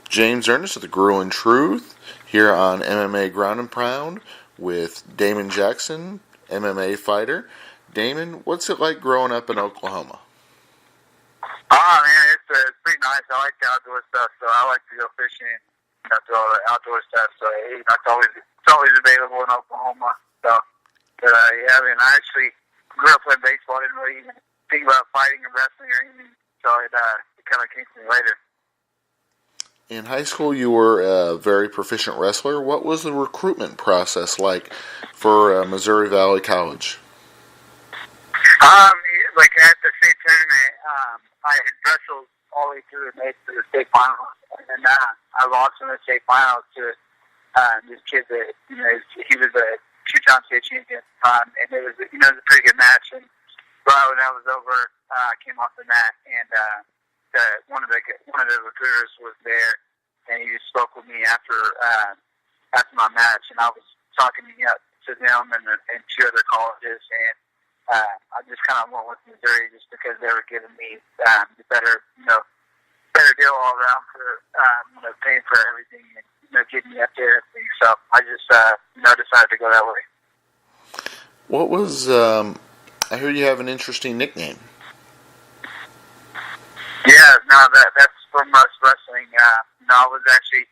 James Ernest of the Grueling Truth here on MMA Ground and Pound with Damon Jackson, MMA fighter. Damon, what's it like growing up in Oklahoma? Oh man, it's pretty nice. I like the outdoor stuff, so I like to go fishing, do all the outdoor stuff. So it's always available in Oklahoma. So, but yeah, I mean, I actually grew up playing baseball. I didn't really even think about fighting and wrestling or anything. So it kind of came to me later. In high school, you were a very proficient wrestler. What was the recruitment process like for Missouri Valley College? Like at the state tournament, I had wrestled all the way through and made it to the state finals, and then I lost in the state finals to this kid that he was a two-time state champion, and it was a pretty good match. And right when that was over, I came off the mat, and one of the recruiters was there, and he just spoke with me after my match, and I was talking to them and two other colleges, and I just kind of went with Missouri just because they were giving me the better deal all around for paying for everything and getting me up there. So I just decided to go that way. What was I hear you have an interesting nickname. Yeah, no, that's from us wrestling. I was actually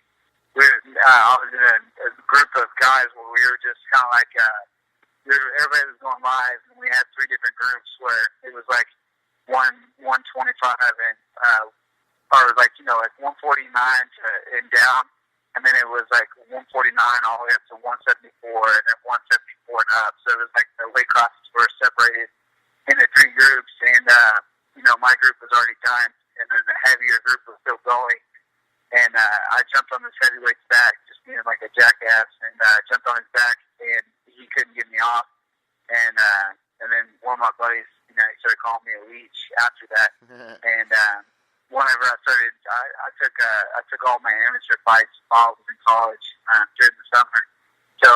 I was in a group of guys where we were just kind of like. Everybody was going live, and we had three different groups where it was like 125 and or like 149 and down, and then it was like 149 all the way up to 174, and then 174 and up. So it was like the weight classes were separated into three groups, and my group was already done, and then the heavier group was still going. And I jumped on this heavyweight's back, just being like a jackass, and jumped on his back, and he couldn't get me off, and then one of my buddies, he started calling me a leech after that. And whenever I started, I took all my amateur fights while I was in college during the summer. So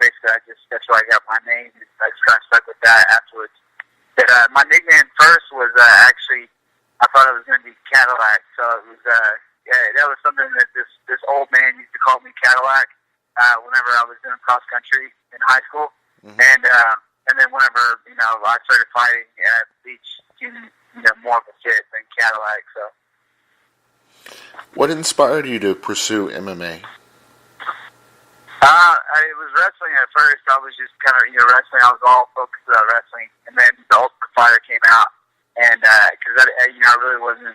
basically, that's where I got my name, and I just kind of stuck with that afterwards. But my nickname first was actually, I thought it was going to be Cadillac. So it was that was something that this old man used to call me Cadillac. Whenever I was doing cross country in high school, and then whenever I started fighting, Beach seemed more of a fit than Cadillac. So, what inspired you to pursue MMA? It was wrestling at first. I was just kind of wrestling. I was all focused on wrestling, and then the Ultimate Fighter came out, and because I really wasn't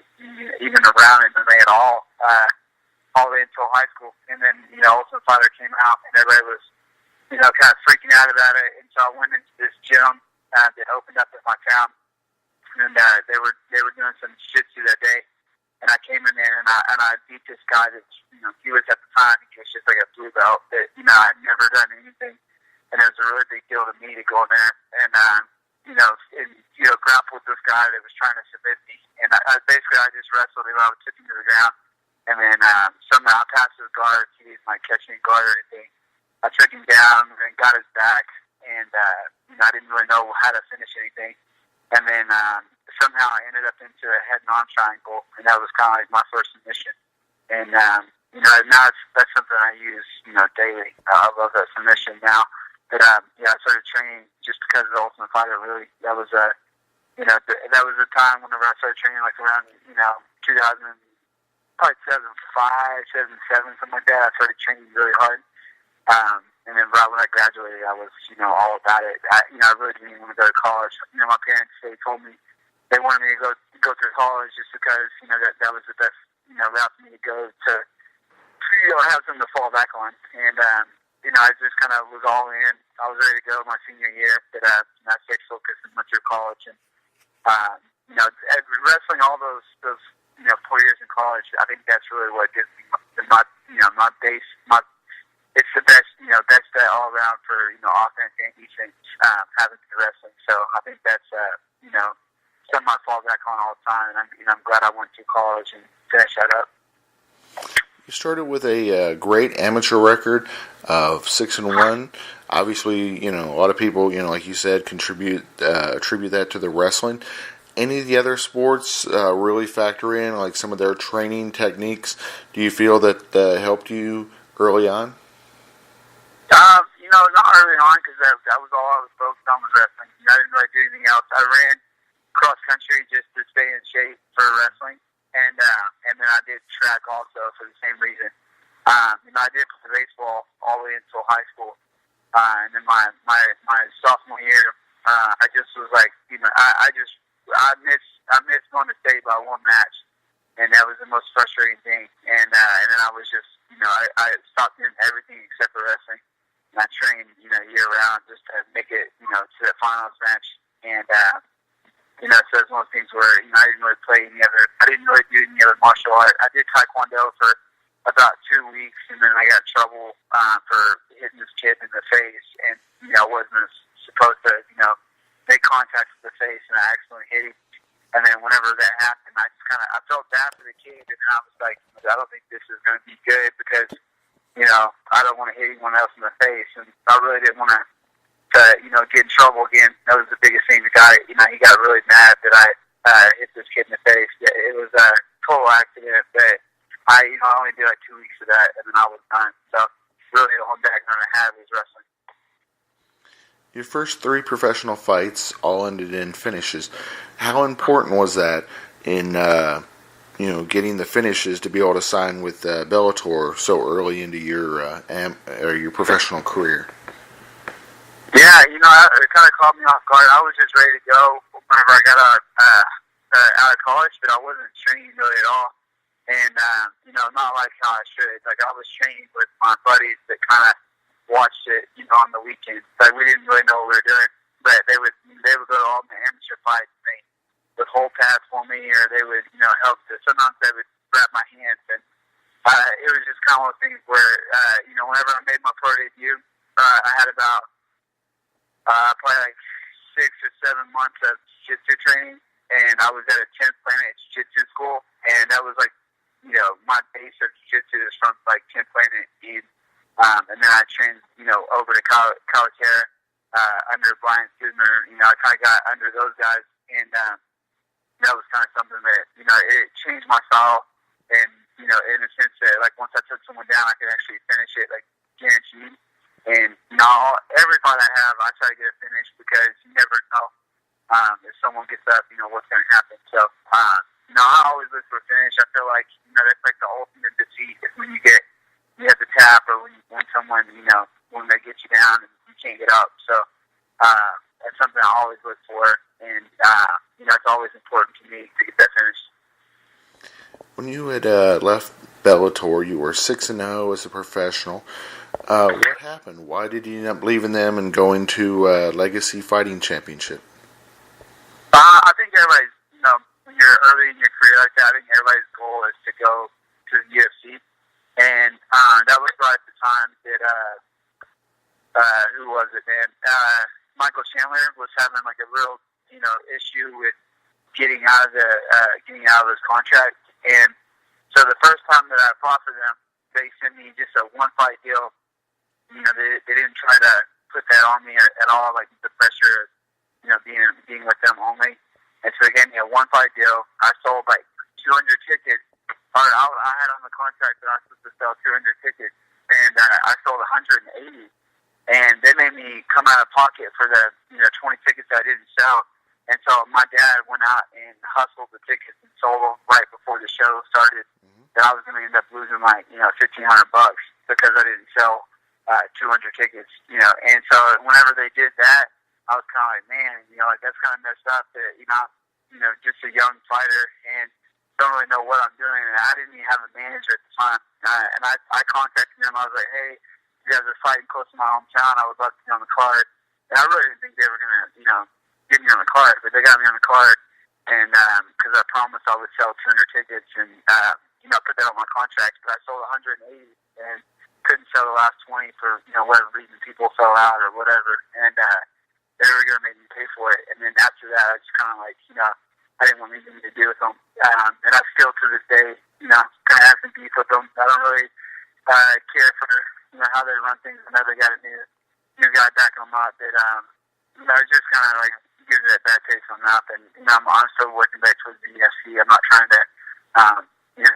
even around MMA at all the way until high school. And then, Ultimate Fighter came out, and everybody was, kind of freaking out about it. And so I went into this gym that opened up in my town, and they were doing some jiu-jitsu that day. And I came in there, and I beat this guy that, he was at the time, he was just like a blue belt that, I'd never done anything. And it was a really big deal to me to go in there and grapple with this guy that was trying to submit me. And I just wrestled him. I took him to the ground. And then somehow I passed his guard. He didn't catch any guard or anything. I took him down and got his back, and I didn't really know how to finish anything. And then somehow I ended up into a head-on triangle, and that was kind of like my first submission. And now that's something I use daily. I love that submission now. But I started training just because of the Ultimate Fighter. Really, that was that was a time whenever I started training, like around 2000. Probably 2005, 2007, something like that. I started training really hard. And then right when I graduated, I was, all about it. I really didn't even want to go to college. My parents, they told me they wanted me to go through college just because, that was the best, route for me to go to, have something to fall back on. And, I just kind of was all in. I was ready to go my senior year, but I stayed focused and went through college. And, wrestling all those 4 years in college, I think that's really what gives me my base. It's the best, best bet all around for offense and defense. Having to wrestling, so I think that's something I fall back on all the time, and I'm glad I went to college and finished that up. You started with a great amateur record of 6-1. Obviously, a lot of people, like you said, attribute that to the wrestling. any of the other sports really factor in, like some of their training techniques? Do you feel that helped you early on? Not early on because that was all I was focused on was wrestling. I didn't really do anything else. I ran cross country just to stay in shape for wrestling, and then I did track also for the same reason. I did play baseball all the way until high school, and then my sophomore year, I just was like, I missed going to state by one match, and that was the most frustrating thing. And then I was just, I stopped doing everything except for wrestling. And I trained, year round just to make it, to the finals match. And, so it's one of those things where, I didn't really do any other martial art. I did Taekwondo for about 2 weeks, and then I got in trouble, for hitting this kid in the face. And, I wasn't supposed to, make contact with the face, and I accidentally hit him. And then whenever that happened, I felt bad for the kid, and then I was like, I don't think this is going to be good because, I don't want to hit anyone else in the face, and I really didn't want to, get in trouble again. That was the biggest thing. The guy, he got really mad that I hit this kid in the face. It was a total accident, but I only did like 2 weeks of that, and then I was done. So really, the only background I had was wrestling. Your first 3 professional fights all ended in finishes. How important was that in getting the finishes to be able to sign with Bellator so early into your professional career? Yeah, it kind of caught me off guard. I was just ready to go whenever I got out of college, but I wasn't trained really at all. And, not like how I should. Like, I was trained with my buddies that kind of watched it, on the weekends. Like, we didn't really know what we were doing, but they would go to all the amateur fights, and they would hold pads for me, or they would, help. Sometimes they would grab my hands, and it was just kind of one of things where, whenever I made my pro debut, I had about probably like 6 or 7 months of jiu-jitsu training, and I was at a 10th Planet Jiu-Jitsu school, and that was like, my base of jiu-jitsu is from like 10th Planet, and then I trained, over to Calaterra, under Brian Sudner. I kind of got under those guys, and that was kind of something that, it changed my style, and, in a sense that, like, once I took someone down, I could actually finish it, like, guaranteed. And, every fight I have, I try to get a finish because you never know if someone gets up, what's going to happen. So, I always look for a finish. I feel like, that's like the ultimate defeat is when you have the tap, or when someone, when they get you down and you can't get up. So, that's something I always look for, and, it's always important to me to get that finish. When you had left Bellator, you were 6-0 as a professional. What happened? Why did you end up leaving them and going to Legacy Fighting Championship? I think everybody's, when you're early in your career like that, I think everybody's goal is to go to the UFC. And that was right at the time that, who was it, man? Michael Chandler was having like a real, issue with getting out of his contract. And so the first time that I fought for them, they sent me just a 1-fight deal. They didn't try to put that on me at all, like the pressure, being with them only. And so they gave me a 1-fight deal. I sold like 200 tickets. I had on the contract that I was supposed to sell 200 tickets, and I sold 180. And they made me come out of pocket for the 20 tickets that I didn't sell. And so my dad went out and hustled the tickets and sold them right before the show started. That I was going to end up losing like $1,500 because I didn't sell 200 tickets. And so whenever they did that, I was kind of like, man, like that's kind of messed up. That I'm just a young fighter and don't really know what I'm doing. And I didn't even have a manager at the time. And I contacted them. I was like, hey, you guys are fighting close to my hometown. I would love to be on the card. And I really didn't think they were going to, get me on the card, but they got me on the card, and because I promised I would sell 200 tickets, and put that on my contract. But I sold 180 and couldn't sell the last 20 for whatever reason, people fell out or whatever, and they were going to make me pay for it. And then after that, I just kind of like I didn't want anything to do with them, and I still to this day kind of have some beef with them. I don't really care for how they run things. I know they got a new guy backing them up, but it's just kind of like gives that bad taste in my mouth. And I'm still working back towards the UFC. I'm not trying to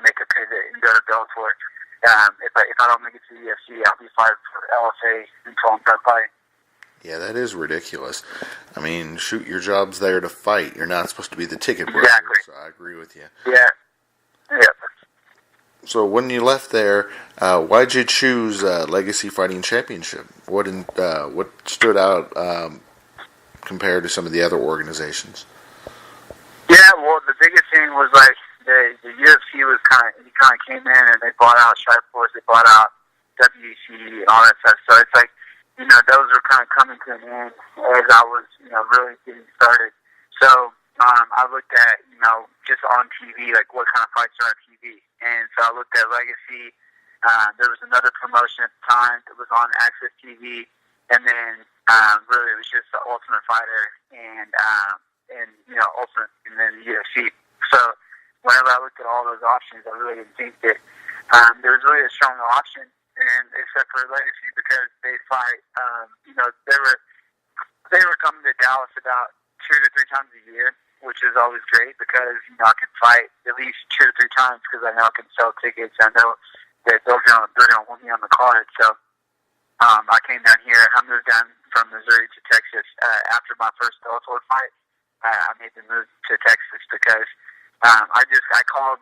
make a pivot and go to Bellator. If I don't make it to the UFC, I'll be fired for LFA until I'm done fighting. Yeah, that is ridiculous. I mean, shoot, your job's there to fight. You're not supposed to be the ticket breaker. Exactly. So I agree with you. Yeah. Yep. So when you left there, why'd you choose Legacy Fighting Championship? What stood out compared to some of the other organizations? Yeah, well, the biggest thing was like the UFC was kind of came in and they bought out Strikeforce, they bought out WEC and all that stuff. So it's like, those were kind of coming to an end as I was, really getting started. So I looked at, just on TV, like what kind of fights are on TV. And so I looked at Legacy. There was another promotion at the time that was on Access TV. And then really it was just the Ultimate Fighter and Ultimate and then the UFC. So whenever I looked at all those options, I really didn't think that there was really a strong option. And except for Legacy, because they fight, they were coming to Dallas about 2 to 3 times a year, which is always great because I can fight at least 2 to 3 times because I know I can sell tickets. I know that they're gonna want me on the card. So I came down here. I moved down from Missouri to Texas after my first Bellator fight. I made the move to Texas because I called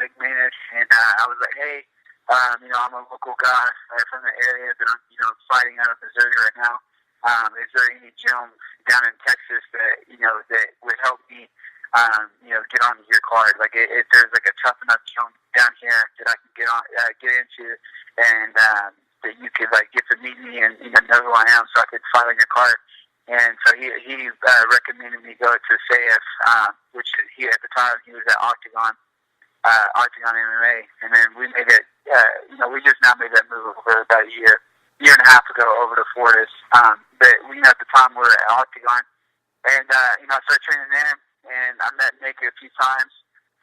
McManus and I was like, hey. I'm a local guy from the area that I'm, fighting out of Missouri right now. Is there any gym down in Texas that, that would help me, get onto your card? Like, if there's like a tough enough gym down here that I can get into, and that you could like get to meet me and know who I am, so I could fight on your card. And so he recommended me go to SAF, which he at the time he was at Octagon MMA, and then we made it. We just now made that move over about a year and a half ago over to Fortis. But at the time we were at Octagon, and I started training there, and I met Nick a few times,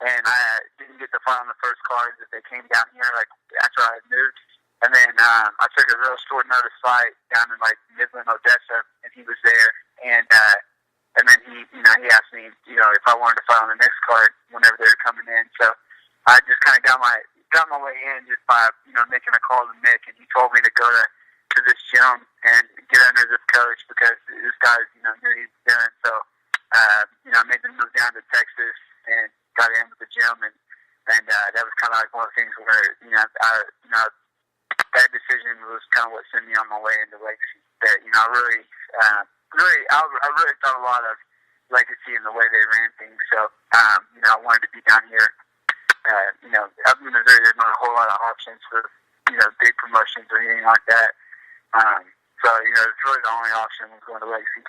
and I didn't get to fight on the first card that they came down here like after I had moved, and then I took a real short notice fight down in like Midland, Odessa, and he was there, and then he asked me if I wanted to fight on the next card whenever they were coming in, so I just kind of got my way in just by making a call to Nick, and he told me to go to this gym and get under this coach because this guy knew what he's doing. So I made the move down to Texas and got in with the gym, and that was kind of like one of the things where that decision was kind of what sent me on my way into Legacy. That I really thought a lot of Legacy and the way they ran things. So I wanted to be down here. Up in Missouri, there's not a whole lot of options for, big promotions or anything like that. So, it's really the only option was going to Legacy.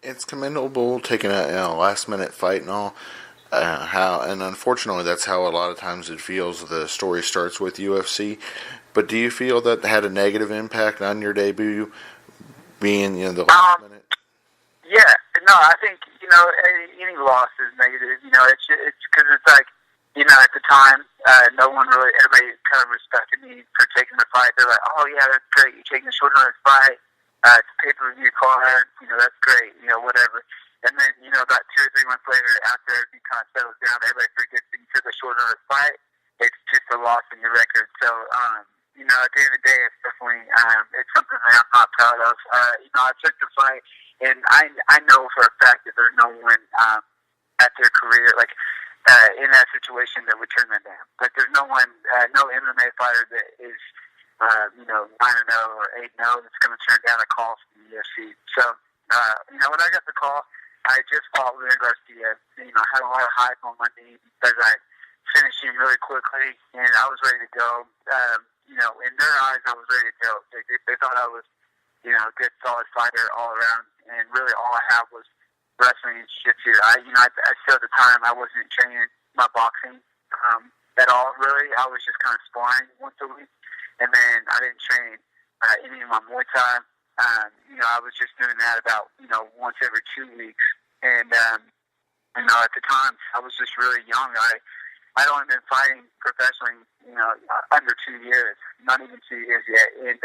It's commendable taking a last-minute fight and all. And unfortunately, that's how a lot of times it feels. The story starts with UFC. But do you feel that had a negative impact on your debut, being the last minute? Yeah. No, I think, any loss is negative. It's because it's like, at the time, everybody kind of respected me for taking the fight. They're like, oh, yeah, that's great. You're taking a short notice fight. It's a pay-per-view card. That's great. Whatever. And then, about 2 or 3 months later, after everything kind of settles down, everybody forgets that you took a short notice fight. It's just a loss in your record. So, at the end of the day, it's definitely, it's something that I'm not proud of. I took the fight. And I know for a fact that there's no one at their career, like in that situation, that would turn that down. Like there's no one, no MMA fighter that is, 9-0 or 8-0 that's going to turn down a call from the UFC. So, when I got the call, I just fought Rene Garcia. I had a lot of hype on my knee because I finished him really quickly, and I was ready to go. In their eyes, I was ready to go. They thought I was, a good, solid fighter all around. And really all I had was wrestling and jiu-jitsu. I still at the time, I wasn't training my boxing at all, really. I was just kind of sparring once a week. And then I didn't train any of my Muay Thai. I was just doing that about, once every 2 weeks. And, at the time, I was just really young. I'd only been fighting professionally, under 2 years, not even 2 years yet. And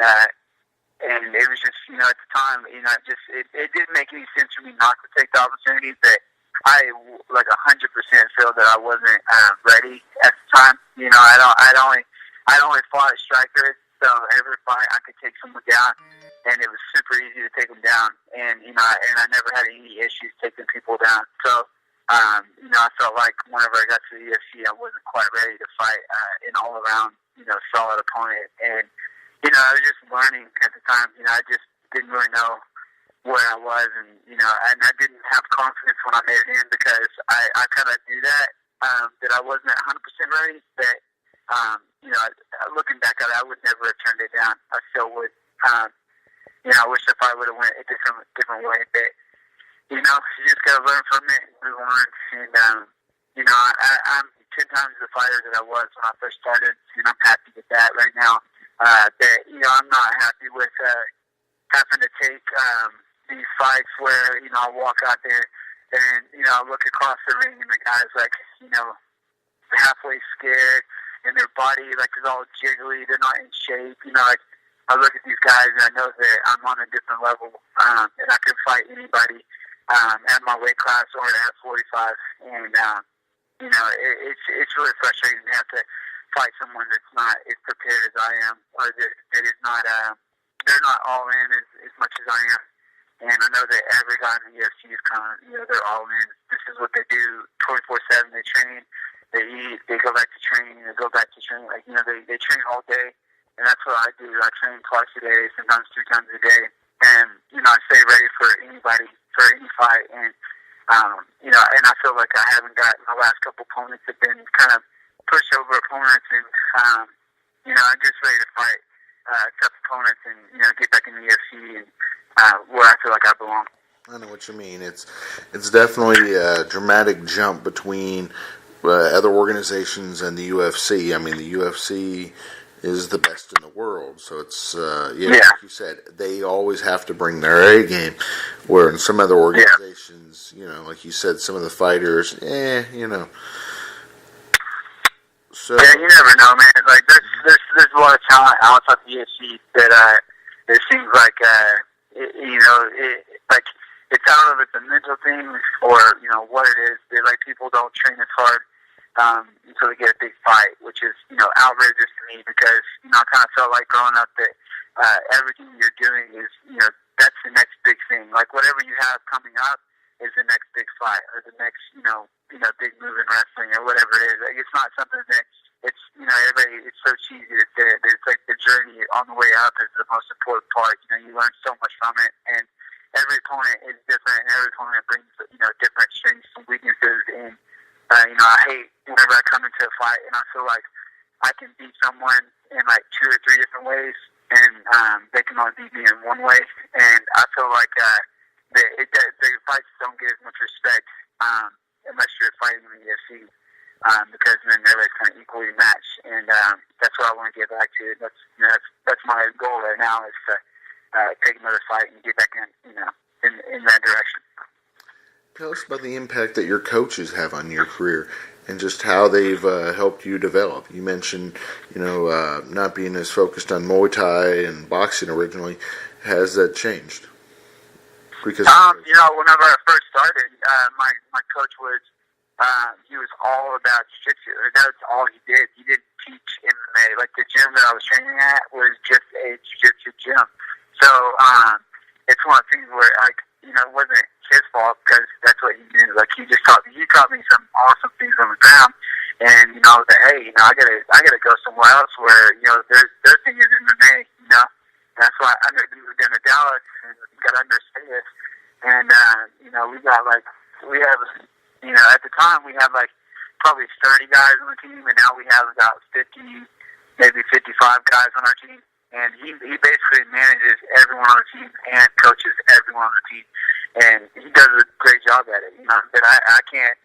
and it was just, at the time, it didn't make any sense for me not to take the opportunity, but I, like, 100% feel that I wasn't ready at the time. I'd only fought a striker, so every fight I could take someone down, and it was super easy to take them down, and I never had any issues taking people down. So, I felt like whenever I got to the UFC, I wasn't quite ready to fight an all-around, solid opponent, and I was just learning at the time. I just didn't really know where I was, and and I didn't have confidence when I made it in because I kind of knew that I wasn't 100% ready. But looking back at it, I would never have turned it down. I still would. I wish if I would have went a different way. But you just gotta learn from it and move on. And I'm 10 times the fighter that I was when I first started, and I'm happy with that right now. That I'm not happy with having to take these fights where I walk out there and I look across the ring and the guys like halfway scared and their body like is all jiggly, they're not in shape. Like I look at these guys and I know that I'm on a different level and I can fight anybody at my weight class or at 45, and it's really frustrating to have to fight someone that's not as prepared as I am, or that is not, they're not all in as much as I am. And I know that every guy in the UFC is kind of, they're all in. This is what they do 24/7. They train, they eat, they go back to training, they go back to training. Like, they train all day. And that's what I do. I train twice a day, sometimes 3 times a day. And, I stay ready for anybody, for any fight. And, and I feel like I haven't gotten my last couple opponents have been kind of push over opponents, and I'm just ready to fight tough opponents and get back in the UFC and where I feel like I belong. I know what you mean. It's definitely a dramatic jump between other organizations and the UFC. I mean, the UFC is the best in the world, so it's like you said, they always have to bring their A game. Where in some other organizations, like you said, some of the fighters, So yeah, you never know, man. Like there's a lot of talent outside the UFC that it seems like like it's, I don't know if it's a mental thing or what it is. They like people don't train as hard until they get a big fight, which is outrageous to me because I kind of felt like growing up that everything you're doing is that's the next big thing. Like whatever you have coming up is the next big fight or the next big move in wrestling or whatever it is. Like, it's not something that it's everybody. It's so cheesy to say it. It's like the journey on the way up is the most important part. You learn so much from it, and every opponent is different. And every opponent brings different strengths and weaknesses. And I hate whenever I come into a fight and I feel like I can beat someone in like 2 or 3 different ways, and they can only beat me in one way. And I feel like the fights don't get as much respect unless you're fighting in the UFC, because then everybody's kind of equally matched. And that's what I want to get back to. That's my goal right now is to take another fight and get back in that direction. Tell us about the impact that your coaches have on your career and just how they've helped you develop. You mentioned, not being as focused on Muay Thai and boxing originally. Has that changed? Because whenever I first started, my coach was he was all about jiu-jitsu. That's all he did. He didn't teach MMA. Like the gym that I was training at was just a jiu-jitsu gym. So it's one of the things where it wasn't his fault because that's what he knew. Like he just taught me. He taught me some awesome things on the ground, and I was like, hey, I gotta go somewhere else where their thing is MMA. That's why I moved down to Dallas and got to understand this. And we have at the time we had like probably 30 guys on the team, and now we have about 50, maybe 55 guys on our team. And he basically manages everyone on the team and coaches everyone on the team. And he does a great job at it, but I can't,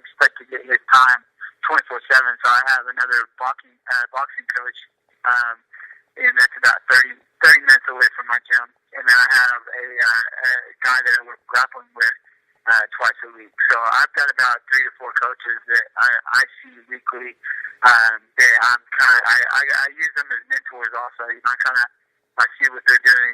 expect to get his time 24/7. So I have another boxing coach, and that's about 30 minutes away from my gym. And then I have a guy that we're grappling with twice a week. So I've got about 3 to 4 coaches that I see weekly. That I use them as mentors also. I kind of I see what they're doing,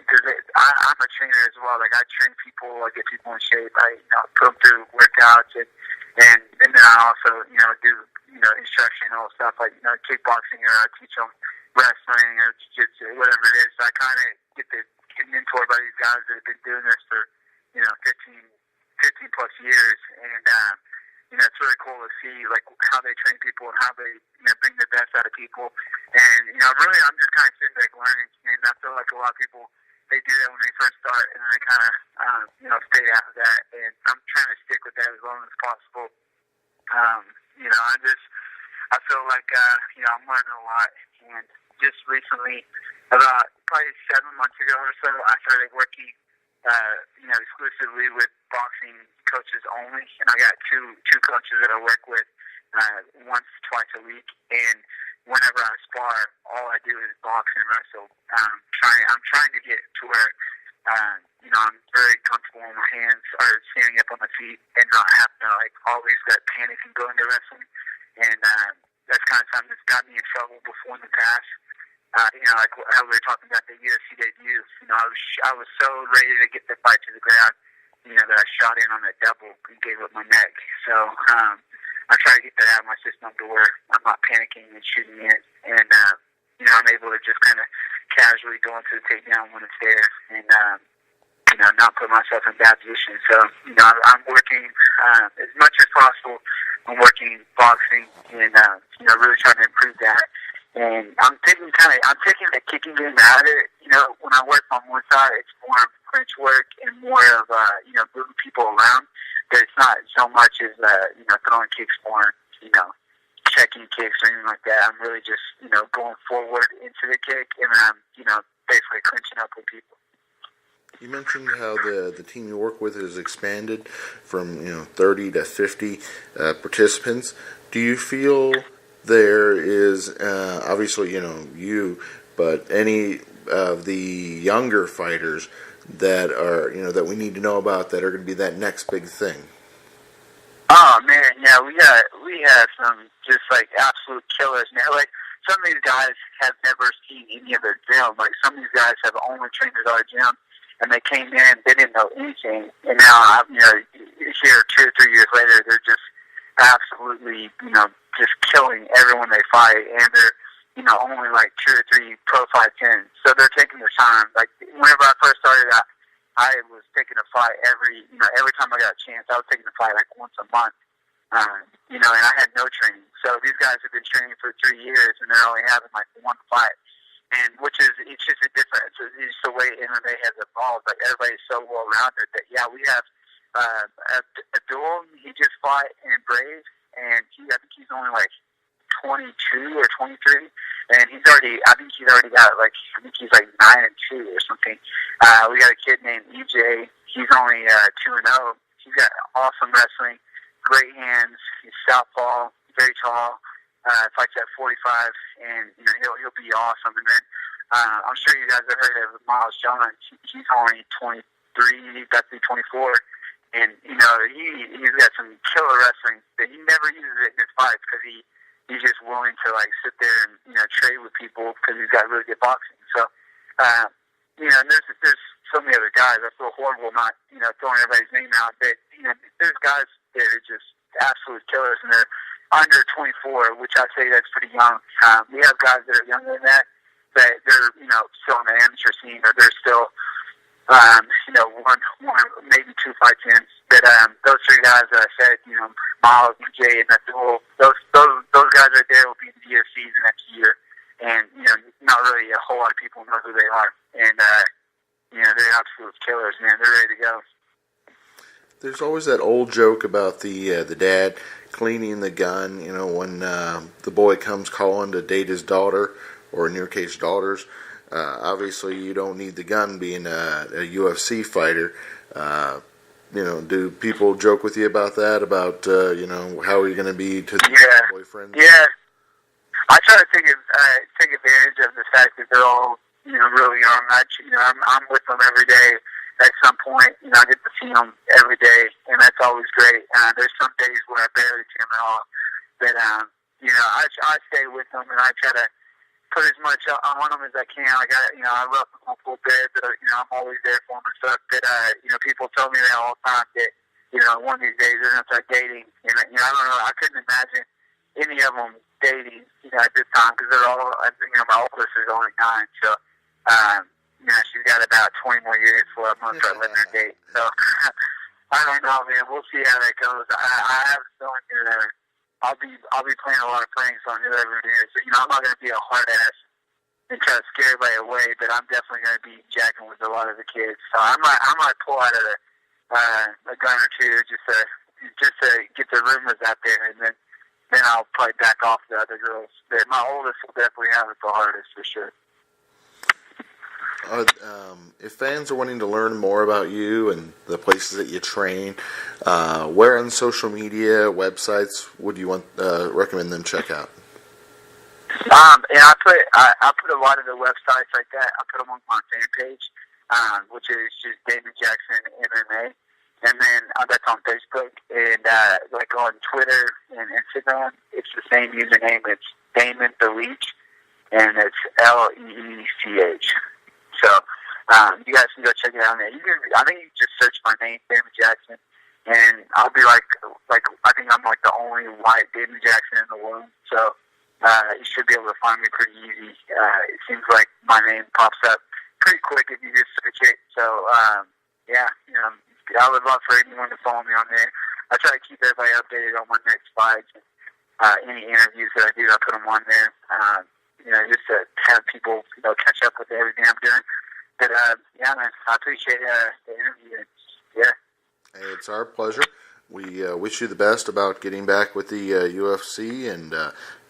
because I'm a trainer as well. Like, I train people, I get people in shape, I put them through workouts, and then I also do instructional stuff like kickboxing, or I teach them wrestling or jiu-jitsu, whatever it is. So I kind of get mentored by these guys that have been doing this for 15 plus years, and it's really cool to see like how they train people and how they bring the best out of people. And really, I'm just kind of sitting back learning, and I feel like a lot of people, they do that when they first start, and then they kind of stay after that. And I'm trying to stick with that as long as possible. I feel like I'm learning a lot. And just recently, about probably 7 months ago or so, I started working exclusively with boxing coaches only, and I got two coaches that I work with once, twice a week. And whenever I spar, all I do is box and wrestle. I'm trying to get to where I'm very comfortable in my hands or standing up on my feet and not have to like always that panic and go into wrestling. And that's kind of something that's got me in trouble before in the past. Like how we were talking about the UFC debut. I was so ready to get the fight to the ground, that I shot in on that double and gave up my neck. So I try to get that out of my system to where I'm not panicking and shooting in, and I'm able to just kind of casually go into the takedown when it's there, and not put myself in bad position. So I'm working as much as possible. I'm working boxing and really trying to improve that. And I'm taking the kicking game out of it. When I work on one side, it's more of clinch work and more of moving people around. But it's not so much as throwing kicks more, checking kicks or anything like that. I'm really just going forward into the kick, and I'm basically clinching up with people. You mentioned how the team you work with has expanded from 30 to 50 participants. Do you feel there is obviously you, but any of the younger fighters that are that we need to know about that are going to be that next big thing? Oh man, yeah, we have some just like absolute killers, man. Like some of these guys have never seen any of their gym. Like some of these guys have only trained at our gym, and they came in, they didn't know anything, and now here 2 or 3 years later, they're just absolutely just killing everyone they fight, and they're only like 2 or 3 pro fights in, so they're taking their time. Like whenever I first started out, I was taking a fight every time I got a chance. I was taking a fight like once a month, and I had no training. So these guys have been training for 3 years, and they're only having like one fight, and it's just a difference. It's just the way MMA has evolved. Like everybody's so well rounded that we have a duel. He just fought in Brave, and I think he's only like 22 or 23, and he's already got like, I think he's like 9-2 or something. We got a kid named EJ. He's only 2-0. He's got awesome wrestling, great hands. He's southpaw, very tall. Fights at 45, and he'll be awesome. And then I'm sure you guys have heard of Miles Jones. He's only 23, about to be 24. And, he's got some killer wrestling that he never uses it in his fights because he's just willing to, like, sit there and, trade with people because he's got really good boxing. So, and there's so many other guys. I feel horrible not, throwing everybody's name out. But, there's guys that are just absolute killers, and they're under 24, which I say that's pretty young. We have guys that are younger than that, but they're, still in the amateur scene, or they're still, one, maybe 2 fights in. But those 3 guys that I said, Miles, EJ, and Abdul, those guys right there will be in the UFC the next year. And, not really a whole lot of people know who they are. And, they're absolute killers, man. They're ready to go. There's always that old joke about the dad cleaning the gun, when the boy comes calling to date his daughter, or in your case, daughters. Obviously, you don't need the gun being a UFC fighter. Do people joke with you about that? About, how are you going to be to the boyfriend? Yeah. I try to take advantage of the fact that they're all, really young. I'm with them every day. At some point, I get to see them every day, and that's always great. There's some days where I barely see them at all. But, I stay with them, and I try to put as much on them as I can. Like I rough them up a little bit, but I'm always there for them and stuff. But people tell me that all the time that one of these days they're gonna start dating. And I don't know. I couldn't imagine any of them dating at this time because they're all my oldest is only 9, so she's got about 20 more years before I'm gonna start letting her date. So I don't know, man. We'll see how that goes. I have a feeling that I'll be playing a lot of pranks on whoever it is. I'm not going to be a hard ass and try to scare everybody away, but I'm definitely going to be jacking with a lot of the kids. So I might pull out a gun or two just to get the rumors out there, and then I'll probably back off the other girls. But my oldest will definitely have it the hardest for sure. If fans are wanting to learn more about you and the places that you train, where on social media, websites would you recommend them check out? And I put a lot of the websites like that. I put them on my fan page, which is just Damon Jackson MMA, and then that's on Facebook and like on Twitter and Instagram. It's the same username. It's Damon the Leech, and it's LEECH. So you guys can go check it out there. I think you can just search my name, Damon Jackson, and I'll be like I think I'm like the only white Damon Jackson in the world. So you should be able to find me pretty easy. It seems like my name pops up pretty quick if you just search it. So I would love for anyone to follow me on there. I try to keep everybody updated on my next fights. Any interviews that I do, I put them on there. Just to have people, catch up with everything I'm doing. But, man, I appreciate the interview. Yeah. Hey, it's our pleasure. We wish you the best about getting back with the UFC, and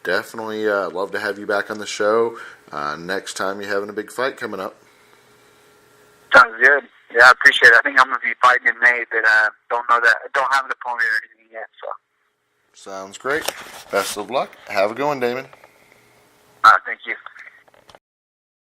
definitely love to have you back on the show next time you're having a big fight coming up. Sounds good. Yeah, I appreciate it. I think I'm going to be fighting in May, but don't know that. I don't have an opponent or anything yet. So. Sounds great. Best of luck. Have a good one, Damon. Thank you.